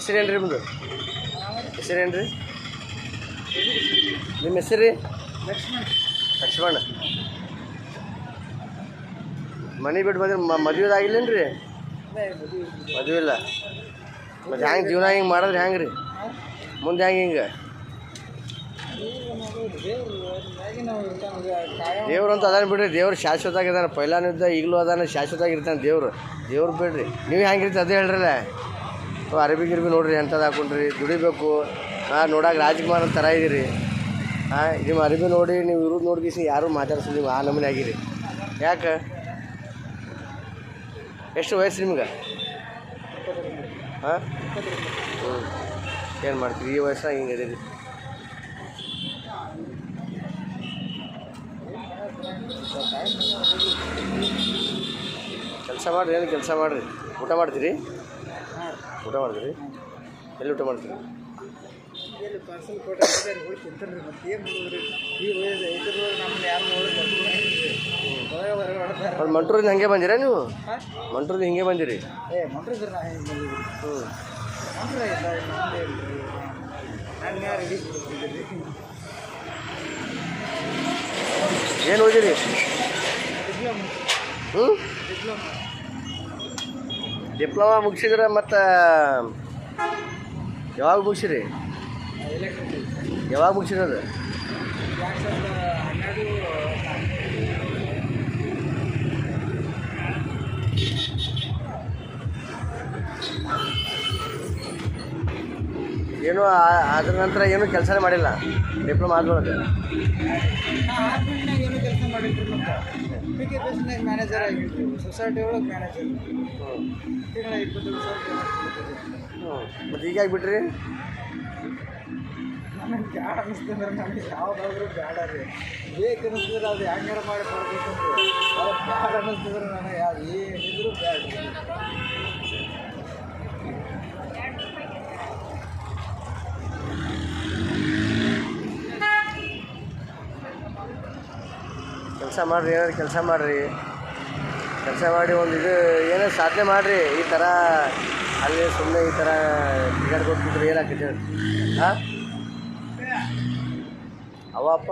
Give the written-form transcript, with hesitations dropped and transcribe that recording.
ಹೆಸರೇನು ರೀ ನಿಮ್ಮದು? ಹೆಸರೇನು ರೀ ನಿಮ್ಮ ಹೆಸರು ರೀ? ಲಕ್ಷ್ಮಣ. ಮನೆ ಬಿಟ್ಟು ಬಂದ್ರೆ ಮದುವೆದಾಗಿಲ್ಲೇನು ರೀ? ಮದುವೆ ಇಲ್ಲ. ಮತ್ತು ಹೆಂಗೆ ಜೀವನ ಹಿಂಗೆ ಮಾಡಿದ್ರೆ ಹೆಂಗೆ ರೀ ಮುಂದೆ ಹಿಂಗೆ ದೇವ್ರು ಅಂತ ಅದಾನ ಬಿಡ್ರಿ. ದೇವ್ರು ಶಾಶ್ವತ ಆಗಿದ್ದಾನೆ. ಪೈಲಾನು ಇದ್ದ ಈಗಲೂ ಅದಾನ, ಶಾಶ್ವತ ಆಗಿರ್ತಾನೆ ದೇವ್ರು ಬಿಡ್ರಿ. ನೀವು ಹೆಂಗಿರ್ತೀವಿ ಅದೇ ಹೇಳ್ರಲ್ಲ. ಅರಬಿ ಗಿರ್ಬಿ ನೋಡ್ರಿ ಎಂಥದ್ದು ಹಾಕೊಂಡ್ರಿ, ದುಡಿಬೇಕು. ನೋಡಕ್ಕೆ ರಾಜ್ಕುಮಾರ್ ಥರ ಇದ್ದೀರಿ. ನಿಮ್ಮ ಅರಬಿ ನೋಡಿ ನೀವು ಇರೋದು ನೋಡ್ಗಿಸಿ ಯಾರೂ ಮಾತಾಡ್ಸೋದು ನೀವು ಆ ನಮೂನೆ ಆಗಿರಿ. ಯಾಕೆ? ಎಷ್ಟು ವಯಸ್ಸು ನಿಮ್ಗೆ? ಏನು ಮಾಡ್ತೀವಿ ಈ ವಯಸ್ಸಾಗ ಹಿಂಗೆ ಅದೀರಿ. ಕೆಲಸ ಮಾಡಿರಿ. ಏನು ಕೆಲಸ ಮಾಡಿರಿ? ಊಟ ಮಾಡ್ತೀರಿ? ಊಟ ಮಾಡ್ತೀರಿ? ಎಲ್ಲಿ ಊಟ ಮಾಡ್ತೀರಿ? ಮಂಟ್ರೂರಿಂದ ಹಂಗೆ ಬಂದಿರಾ ನೀವು? ಮಂಟ್ರೂರಿಂದ ಹಿಂಗೆ ಬಂದಿರಿ? ಏನು ಓದಿರಿ? ಡಿಪ್ಲೊಮಾ ಮುಗಿಸಿದ್ರೆ ಮತ್ತು ಯಾವಾಗ ಮುಗಿಸಿರಿ? ಯಾವಾಗ ಮುಗಿಸಿರೋದು? ಏನು ಅದ್ರ ನಂತರ ಏನು ಕೆಲಸನೇ ಮಾಡಿಲ್ಲ ಡಿಪ್ಲೊಮಾ ಆದ್ಮೇಲೆ? ಏನು ಕೆಲಸ ಮಾಡಿದ್ರು ಅಪ್ಲಿಕೇಶನ್ಯಾಗ ಮ್ಯಾನೇಜರ್ ಆಗಿರ್ತೀವಿ, ಸೊಸೈಟಿ ಒಳಗೆ ಮ್ಯಾನೇಜರ್. ತಿಂಗಳ 20,000 ಮತ್ತು ಈಗ ಆಗಿಬಿಟ್ರಿ? ನನಗೆ ಬ್ಯಾಡ ಅನ್ನಿಸ್ತಂದ್ರೆ ನನಗೆ ಯಾವುದಾದ್ರೂ ಬೇಡ ರೀ. ಬೇಕು ಅನ್ನಿಸ್ತಂದ್ರೆ ಅದು ಹೆಂಗಾರ ಮಾಡಿ ಕೊಡ್ಬೇಕಂದ್ರೆ ಅದು ಬ್ಯಾಡ ಅನ್ನಿಸ್ತಂದ್ರೆ ನನಗೆ ಅದು ಏನಿದ್ರು ಬ್ಯಾಡ. ಕೆಲಸ ಮಾಡಿರಿ, ಏನಾದ್ರು ಕೆಲಸ ಮಾಡಿರಿ. ಕೆಲಸ ಮಾಡಿ ಒಂದು ಇದು ಏನೋ ಸಾಧನೆ ಮಾಡಿರಿ. ಈ ಥರ ಅಲ್ಲಿ ಸುಮ್ಮನೆ ಈ ಥರ ಟಿಕೆಟ್ ಕೊಟ್ಬಿಟ್ರೆ ಏನಾಗ್ತೈತೆ? ಹಾಂ ಅವಪ್ಪ